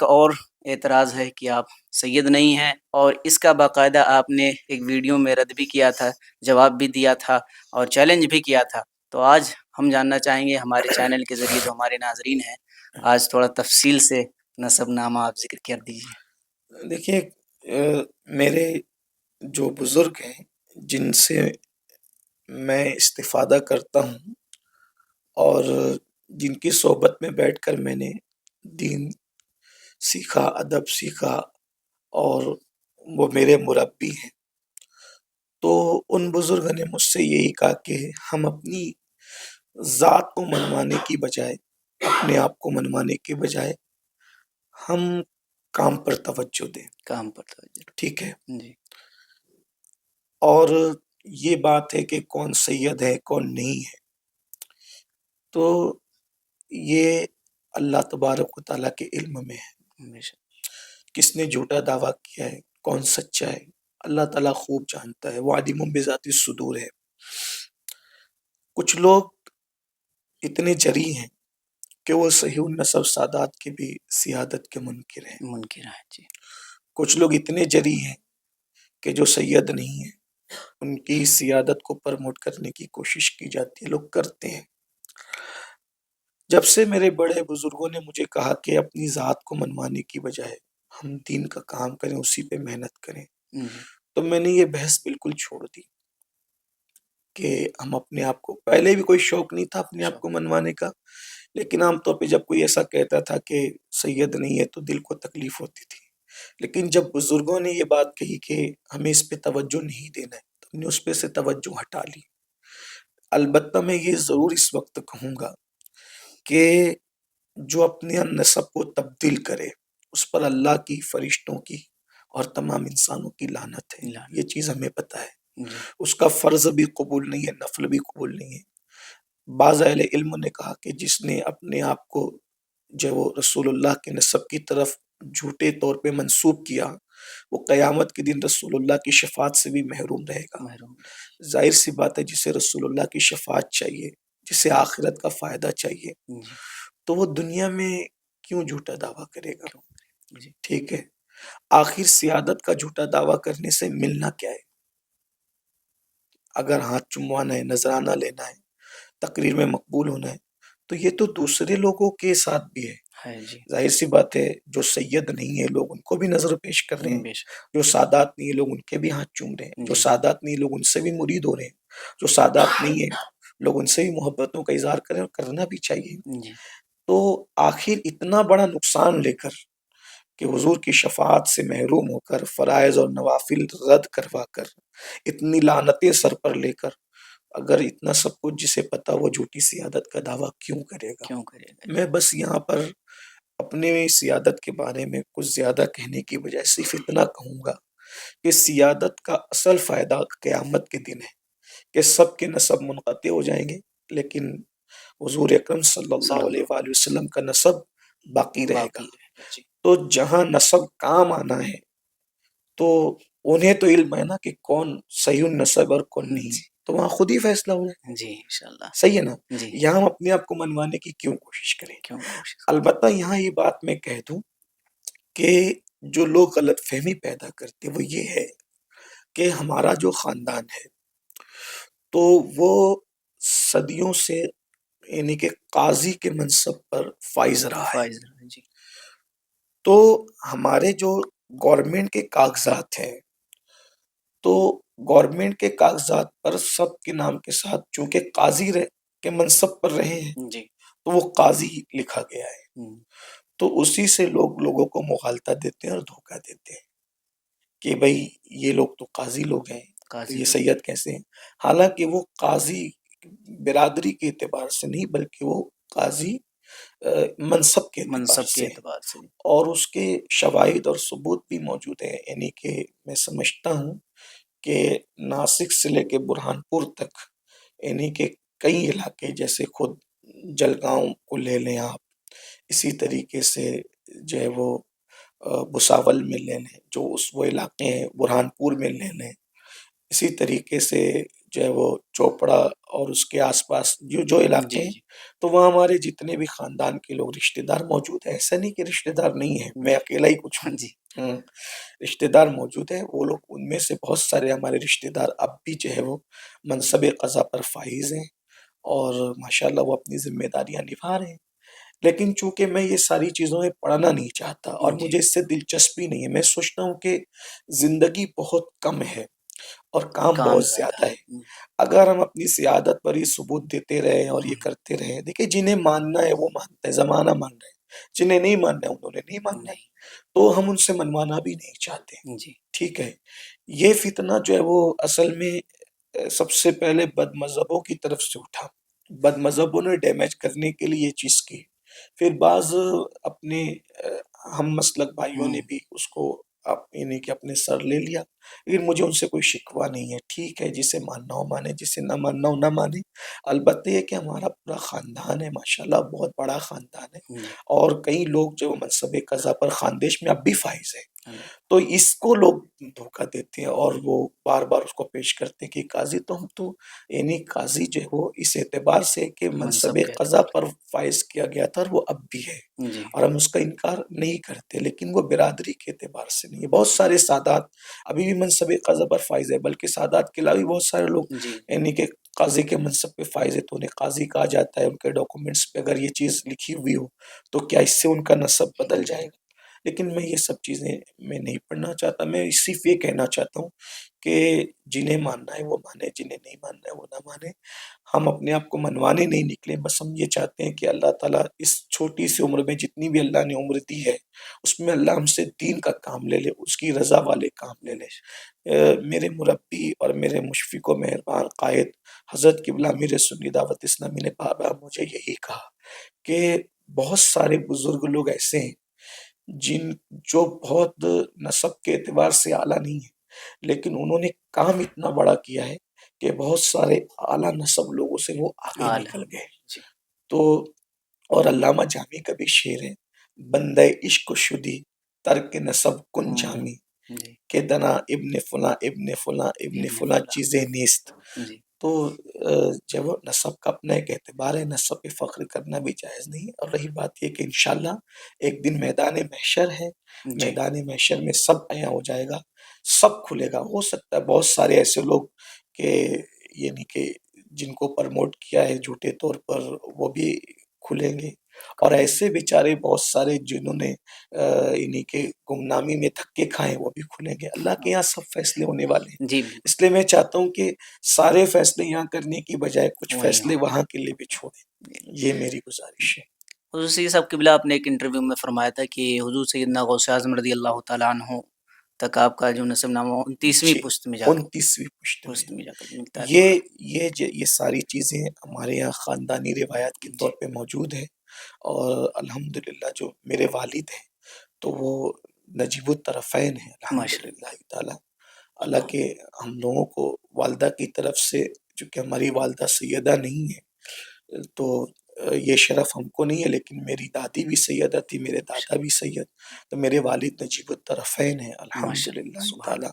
ایک اور اعتراض ہے کہ آپ سید نہیں ہیں، اور اس کا باقاعدہ آپ نے ایک ویڈیو میں رد بھی کیا تھا، جواب بھی دیا تھا اور چیلنج بھی کیا تھا۔ تو آج ہم جاننا چاہیں گے ہمارے چینل کے ذریعے جو ہمارے ناظرین ہیں، آج تھوڑا تفصیل سے نسب نامہ آپ ذکر کر دیجیے۔ دیکھیے، میرے جو بزرگ ہیں جن سے میں استفادہ کرتا ہوں اور جن کی صحبت میں بیٹھ کر میں نے دین سیکھا، ادب سیکھا، اور وہ میرے مربی ہیں، تو ان بزرگوں نے مجھ سے یہی کہا کہ ہم اپنی ذات کو منوانے کی بجائے، اپنے آپ کو منوانے کی بجائے ہم کام پر توجہ دیں۔ کام پر توجہ، ٹھیک ہے؟ جی۔ اور یہ بات ہے کہ کون سید ہے کون نہیں ہے، تو یہ اللہ تبارک و تعالیٰ کے علم میں ہے۔ کس نے جھوٹا دعویٰ کیا ہے، کون سچا ہے، اللہ تعالیٰ خوب جانتا ہے، وہ عالم بذات الصدور ہے۔ کچھ لوگ اتنے جری ہیں کہ وہ صحیح النسب سادات کے بھی سیادت کے منکر ہیں۔ جی۔ کچھ لوگ اتنے جری ہیں کہ جو سید نہیں ہیں، ان کی سیادت کو پرموٹ کرنے کی کوشش کی جاتی ہے، لوگ کرتے ہیں۔ جب سے میرے بڑے بزرگوں نے مجھے کہا کہ اپنی ذات کو منوانے کی بجائے ہم دین کا کام کریں، اسی پہ محنت کریں، تو میں نے یہ بحث بالکل چھوڑ دی کہ ہم اپنے آپ کو، پہلے بھی کوئی شوق نہیں تھا اپنے آپ کو منوانے کا، لیکن عام طور پہ جب کوئی ایسا کہتا تھا کہ سید نہیں ہے تو دل کو تکلیف ہوتی تھی۔ لیکن جب بزرگوں نے یہ بات کہی کہ ہمیں اس پہ توجہ نہیں دینا ہے، تو ہم نے اس پہ سے توجہ ہٹا لی۔ البتہ میں یہ ضرور اس وقت کہوں گا کہ جو اپنے نسب کو تبدیل کرے اس پر اللہ کی، فرشتوں کی اور تمام انسانوں کی لعنت ہے، یہ چیز ہمیں پتہ ہے۔ اس کا فرض بھی قبول نہیں ہے، نفل بھی قبول نہیں ہے۔ بعض اہل علم نے کہا کہ جس نے اپنے آپ کو جو وہ رسول اللہ کے نسب کی طرف جھوٹے طور پہ منسوب کیا، وہ قیامت کے دن رسول اللہ کی شفاعت سے بھی محروم رہے گا۔ ظاہر سی بات ہے، جسے رسول اللہ کی شفاعت چاہیے، جسے آخرت کا فائدہ چاہیے، تو وہ دنیا میں کیوں جھوٹا دعویٰ کرے گا؟ ٹھیک ہے، آخر سیادت کا جھوٹا دعویٰ کرنے سے ملنا کیا ہے؟ اگر ہاتھ چموانا ہے، نذرانہ لینا ہے، تقریر میں مقبول ہونا ہے، تو یہ تو دوسرے لوگوں کے ساتھ بھی ہے۔ ظاہر سی بات ہے، جو سید نہیں ہے لوگ ان کو بھی نظر پیش کر رہے ہیں، جو سادات نہیں ہے لوگ ان کے بھی ہاتھ چوم رہے ہیں، جو سادات نہیں لوگ ان سے بھی مرید ہو رہے ہیں، جو سادات نہیں ہے لوگ ان سے بھی محبتوں کا اظہار کریں، اور کرنا بھی چاہیے۔ تو آخر اتنا بڑا نقصان لے کر کہ حضور کی شفاعت سے محروم ہو کر، فرائض اور نوافل رد کروا کر، اتنی لعنتیں سر پر لے کر، اگر اتنا سب کچھ جسے پتا، وہ جھوٹی سیادت کا دعویٰ کیوں کرے گا؟ میں بس یہاں پر اپنے سیادت کے بارے میں کچھ زیادہ کہنے کی بجائے صرف اتنا کہوں گا کہ سیادت کا اصل فائدہ قیامت کے دن ہے کہ سب کے نسب منقطع ہو جائیں گے، لیکن حضور اکرم صلی اللہ علیہ وآلہ وسلم کا نسب باقی رہے گا۔ تو جہاں نسب کام آنا ہے تو انہیں تو علم ہے نا کہ کون صحیح النسب اور کون نہیں، تو وہاں خود ہی فیصلہ ہو جائے۔ جی انشاءاللہ، صحیح ہے نا؟ یہاں ہم اپنے آپ کو منوانے کی کیوں کوشش کریں؟ البتہ یہاں یہ بات میں کہہ دوں کہ جو لوگ غلط فہمی پیدا کرتے وہ یہ ہے کہ ہمارا جو خاندان ہے تو وہ صدیوں سے یعنی کہ قاضی کے منصب پر فائز رہا ہے، تو ہمارے جو گورنمنٹ کے کاغذات ہیں، تو گورنمنٹ کے کاغذات پر سب کے نام کے ساتھ چونکہ قاضی کے منصب پر رہے ہیں، تو وہ قاضی لکھا گیا ہے، تو اسی سے لوگ لوگوں کو مغالطہ دیتے ہیں اور دھوکہ دیتے ہیں کہ بھئی یہ لوگ تو قاضی لوگ ہیں، تو یہ سید کیسے ہیں؟ حالانکہ وہ قاضی برادری کے اعتبار سے نہیں، بلکہ وہ قاضی منصب کے اعتبار سے، اور اس کے شواہد اور ثبوت بھی موجود ہیں۔ یعنی کہ میں سمجھتا ہوں کہ ناسک سے لے کے برہان پور تک، یعنی کہ کئی علاقے جیسے خود جلگاؤں کو لے لیں آپ، اسی طریقے سے جو ہے وہ بساول میں لے لیں، جو وہ علاقے ہیں، برہان پور میں لے لیں، اسی طریقے سے جو ہے وہ چوپڑا اور اس کے آس پاس جو علاقے جی، ہیں، جی۔ تو وہاں ہمارے جتنے بھی خاندان کے لوگ رشتے دار موجود ہیں، ایسا نہیں کہ رشتے دار نہیں ہیں، میں اکیلا ہی کچھ ہوں۔ جی، رشتے دار موجود ہیں، وہ لوگ ان میں سے بہت سارے ہمارے رشتے دار اب بھی جو ہے وہ منصب قضا پر فائز ہیں، اور ماشاءاللہ وہ اپنی ذمہ داریاں نبھا رہے ہیں۔ لیکن چونکہ میں یہ ساری چیزوں میں پڑھنا نہیں چاہتا اور جی، مجھے اس سے دلچسپی نہیں ہے، میں سوچتا ہوں کہ زندگی بہت کم ہے اور کام کام بہت زیادہ زیادہ ہے۔ ہے۔ اگر ہم اپنی سیادت پر ہی ثبوت دیتے رہے اور یہ ہوں، کرتے رہے، دیکھیں جنہیں ماننا ہے وہ مانتا ہے، زمانہ مان رہا ہے، جنہیں نہیں ماننا ہے انہوں نے نہیں ماننا ہے، نہیں، تو ہم ان سے منوانا بھی نہیں چاہتے۔ جی، ٹھیک ہے، یہ فتنہ جو ہے وہ اصل میں سب سے پہلے بد مذہبوں کی طرف سے اٹھا، بد مذہبوں نے ڈیمیج کرنے کے لیے یہ چیز کی، پھر بعض اپنے ہم مسلک بھائیوں ہوں، نے بھی اس کو یعنی کہ اپنے سر لے لیا، لیکن مجھے ان سے کوئی شکوہ نہیں ہے۔ ٹھیک ہے، جسے ماننا ہو مانے، جسے نہ ماننا ہو نہ مانے، البتہ یہ کہ ہمارا پورا خاندان ہے، ماشاءاللہ بہت بڑا خاندان ہے، جی، اور کئی لوگ جو منصب قضا پر خاندیش میں اب بھی فائز ہیں، اللہ، تو اس کو لوگ دھوکہ دیتے ہیں اور وہ بار بار اس کو پیش کرتے ہیں کہ قاضی تو ہم تو، یعنی قاضی جو ہے وہ اس اعتبار سے کہ منصب منصب کے قضا اعتبار پر فائز کیا گیا تھا اور وہ اب بھی ہے، جی، اور ہم اس کا انکار نہیں کرتے، لیکن وہ برادری کے اعتبار سے نہیں ہے۔ بہت سارے سادات ابھی بھی منصب قضا پر فائز ہے، بلکہ سادات کے علاوہ بھی بہت سارے لوگ جی، یعنی کہ قاضی کے منصب پہ فائز ہے، تو انہیں قاضی کہا جاتا ہے، ان کے ڈاکومنٹس پہ اگر یہ چیز لکھی ہوئی ہو تو کیا اس سے ان کا نسب بدل جائے گا؟ لیکن میں یہ سب چیزیں میں نہیں پڑھنا چاہتا، میں صرف یہ کہنا چاہتا ہوں کہ جنہیں ماننا ہے وہ مانے، جنہیں نہیں ماننا ہے وہ نہ مانے۔ ہم اپنے آپ کو منوانے نہیں نکلے، بس ہم یہ چاہتے ہیں کہ اللہ تعالیٰ اس چھوٹی سی عمر میں جتنی بھی اللہ نے عمر دی ہے، اس میں اللہ ہم سے دین کا کام لے لے، اس کی رضا والے کام لے لے۔ میرے مربی اور میرے مشفق و مہربان قائد حضرت قبلہ امیر سنی دعوت اسلامی نے بابا مجھے یہی کہا کہ بہت سارے بزرگ لوگ ایسے ہیں جو بہت نسب کے اعتبار سے اعلیٰ نہیں ہیں، لیکن انہوں نے کام اتنا بڑا کیا ہے کہ بہت سارے اعلیٰ نسب لوگوں سے وہ آگے اعلیٰ، نکل گئے۔ جی، تو اور علامہ جامی کا بھی شعر ہے، بندہ عشق و شدی ترک نسب کن ہوں، جامی، جی، کہ دنا ابن فلاں ابن فلاں ابن ابن فلاں فلاں، چیزیں نیست۔ جی، تو جب وہ نسب کا اپنا ایک اعتبار ہے، نسب پہ فخر کرنا بھی جائز نہیں، اور رہی بات یہ کہ انشاءاللہ ایک دن میدان محشر ہے، جی، میدان محشر میں سب عیاں ہو جائے گا، سب کھلے گا۔ ہو سکتا ہے بہت سارے ایسے لوگ کہ یعنی کہ جن کو پرموٹ کیا ہے جھوٹے طور پر، وہ بھی کھلیں گے، اور کھلیں ایسے بیچارے بہت سارے جنہوں نے انہی کے گمنامی میں دھکے کھائے وہ بھی کھلیں گے۔ اللہ کے یہاں سب فیصلے ہونے والے ہیں، گے، جی، بالکل، اس لیے میں چاہتا ہوں کہ سارے فیصلے یہاں کرنے کی بجائے کچھ وہیں فیصلے ہوں، وہاں کے لیے بھی چھوڑیں، یہ میری گزارش ہے۔ حضور سید صاحب قبلہ آپ نے ایک انٹرویو میں فرمایا تھا کہ حضور سیدنا غوث اعظم رضی اللہ تعالیٰ عنہ تک آپ کا جو نسب نامہ 29ویں جی، پشت میں جا کر 29ویں پشت میں ملتا ہے یہ فخر، یہ ساری چیزیں ہمارے یہاں خاندانی روایات کے جی، طور پہ موجود ہیں، اور الحمدللہ جو میرے والد ہیں تو وہ نجیب الطرفین ہیں ماشاء الحمدللہ تعالی۔ حالانکہ ہم لوگوں کو والدہ کی طرف سے، چونکہ ہماری والدہ سیدہ نہیں ہے تو یہ شرف ہم کو نہیں ہے، لیکن میری دادی بھی سیدہ تھی، میرے دادا بھی سید، تو میرے والد نجیب الطرفین ہیں اللہ، ماشاء اللہ، الحمدللہ سبحان تعالی۔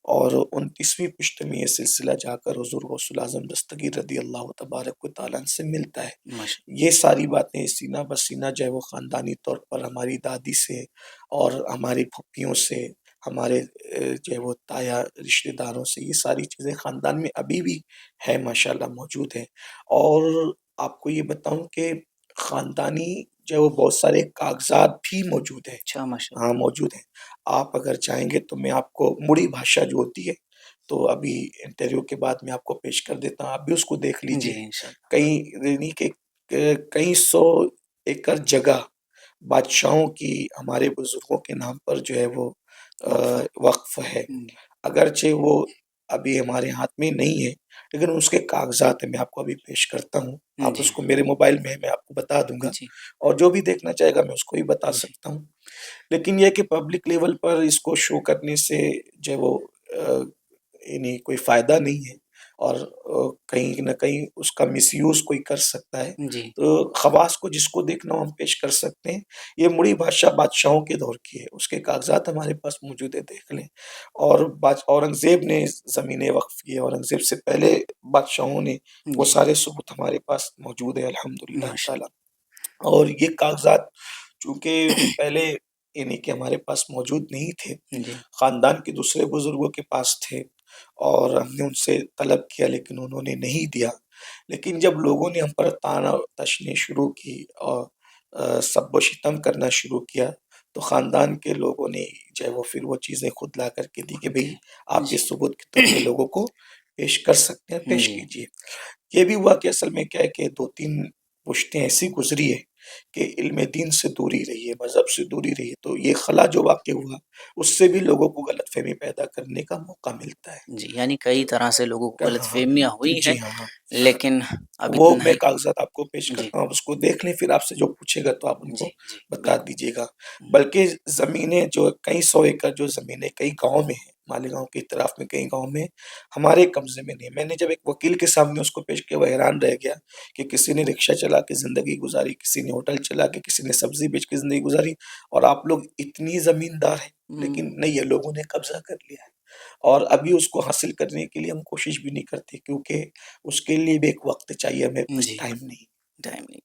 اور 29ویں پشت میں یہ سلسلہ جا کر حضور غوث الاعظم دستگیر رضی اللہ تبارک و تعالیٰ سے ملتا ہے۔ اللہ، ماشاء یہ ساری باتیں سینہ بسینہ جو ہے وہ خاندانی طور پر ہماری دادی سے اور ہماری پھپھیوں سے، ہمارے جو ہے وہ تایا رشتہ داروں سے، یہ ساری چیزیں خاندان میں ابھی بھی ہے، ماشاءاللہ موجود ہیں۔ اور آپ کو یہ بتاؤں کہ خاندانی جو ہے وہ بہت سارے کاغذات بھی موجود ہیں، اچھا، ماشاء ہاں موجود ہیں۔ آپ اگر چاہیں گے تو میں آپ کو مڑی بھاشا جو ہوتی ہے تو ابھی انٹرویو کے بعد میں آپ کو پیش کر دیتا ہوں، آپ بھی اس کو دیکھ اللہ، جی، لیجئے۔ انشاء اللہ، کئی یعنی کہ کئی سو ایکڑ جگہ بادشاہوں کی ہمارے بزرگوں کے نام پر جو ہے وہ وقف ہے، وقف ہے، اگرچہ وہ ابھی ہمارے ہاتھ میں نہیں ہے، لیکن اس کے کاغذات ہیں، میں آپ کو ابھی پیش کرتا ہوں، آپ جی، اس کو میرے موبائل میں ہے، میں آپ کو بتا دوں گا، جی، اور جو بھی دیکھنا چاہے گا میں اس کو بھی بتا جی، سکتا ہوں۔ لیکن یہ کہ پبلک لیول پر اس کو شو کرنے سے جو ہے وہ یعنی کوئی فائدہ نہیں ہے، اور کہیں نہ کہیں اس کا مس یوز کوئی کر سکتا ہے. جی تو خواص کو جس کو دیکھنا ہو ہم پیش کر سکتے ہیں. یہ مڑی بادشاہ بادشاہوں کے دور کی ہے، اس کے کاغذات ہمارے پاس موجود ہے، دیکھ لیں. اور اورنگزیب نے زمینیں وقف کی ہے، اورنگزیب سے پہلے بادشاہوں نے، وہ جی سارے ثبوت ہمارے پاس موجود ہے الحمدللہ ماشاء تعالی. اور یہ کاغذات چونکہ پہلے یعنی کہ ہمارے پاس موجود نہیں تھے، اللہ. جی خاندان کے دوسرے بزرگوں کے پاس تھے، اور ہم نے ان سے طلب کیا لیکن انہوں نے نہیں دیا. لیکن جب لوگوں نے ہم پر طعنہ تشنی شروع کی اور سب و شتم کرنا شروع کیا، تو خاندان کے لوگوں نے جو ہے وہ پھر وہ چیزیں خود لا کر کے دی کہ خود بھئی دیا. آپ جی اس ثبوت کے طور پہ لوگوں کو پیش کر سکتے ہیں، پیش جی کیجیے. یہ بھی ہوا کہ اصل میں کیا ہے کہ 2-3 پشتیں ایسی گزری ہے کہ علم دین سے دوری رہی ہے، مذہب سے دوری رہی ہے. تو یہ خلا جو واقع ہوا، اس سے بھی لوگوں کو غلط فہمی پیدا کرنے کا موقع ملتا ہے. جی، یعنی کئی طرح سے لوگوں کو غلط ہاں ہاں فہمیاں ہوئی ہیں، جی ہاں ہاں. لیکن اب وہ اتنا میں ہی. کاغذات آپ کو پیش جی کرتا ہوں، آپ اس کو دیکھ لیں، پھر آپ سے جو پوچھے گا تو آپ ان جی کو جی بتا بالکل. دیجیے گا. بلکہ زمینیں جو کئی سو ایکڑ جو زمینیں کئی گاؤں میں ہیں، مالیگاؤں کے اطراف میں کئی گاؤں میں ہمارے قبضے میں نہیں. میں نے جب ایک وکیل کے سامنے اس کو پیش کیا، وہ حیران رہ گیا کہ کسی نے رکشہ چلا کے زندگی گزاری، کسی نے ہوٹل چلا کے، کسی نے سبزی بیچ کے زندگی گزاری، اور آپ لوگ اتنی زمیندار ہیں. لیکن نہیں، یہ لوگوں نے قبضہ کر لیا ہے، اور ابھی اس کو حاصل کرنے کے لیے ہم کوشش بھی نہیں کرتے، کیونکہ اس کے لیے بھی ایک وقت چاہیے، ہمیں پاس جی ٹائم نہیں. ٹائم نہیں.